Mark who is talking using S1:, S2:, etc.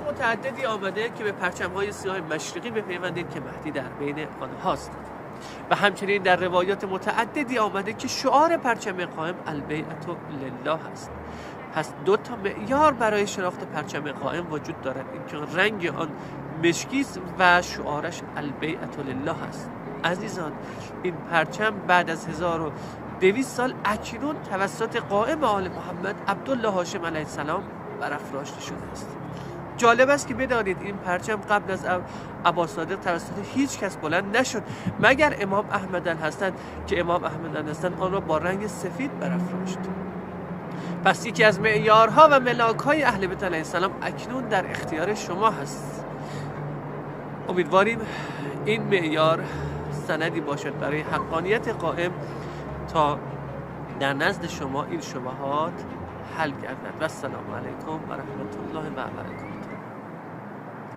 S1: متعددی آمده که به پرچم‌های سیاه مشرقی بپیوندید که مهدی در بین آنهاست و همچنین در روایات متعددی آمده که شعار پرچم قائم البیعة لله است. پس دو تا معیار برای شناخت پرچم قائم وجود دارد، اینکه رنگ آن مشکی است و شعارش البیعة لله است. عزیزان، این پرچم بعد از 1200 سال اکنون توسط قائم آل محمد عبدالله هاشم علیه السلام برافراشته شده است. جالب است که بدانید این پرچم قبل از عباس صادق توسط هیچ کس بلند نشد مگر امام احمد الحسن که امام احمد الحسن آن را با رنگ سفید برافراشت. پس یکی از معیارها و ملاک‌های اهل بیت علیه السلام اکنون در اختیار شما هست. امیدواریم این معیار سندی باشد برای حقانیت قائم تا در نزد شما این شبهات حل گردد. و السلام علیکم و رحمت الله و برکاته.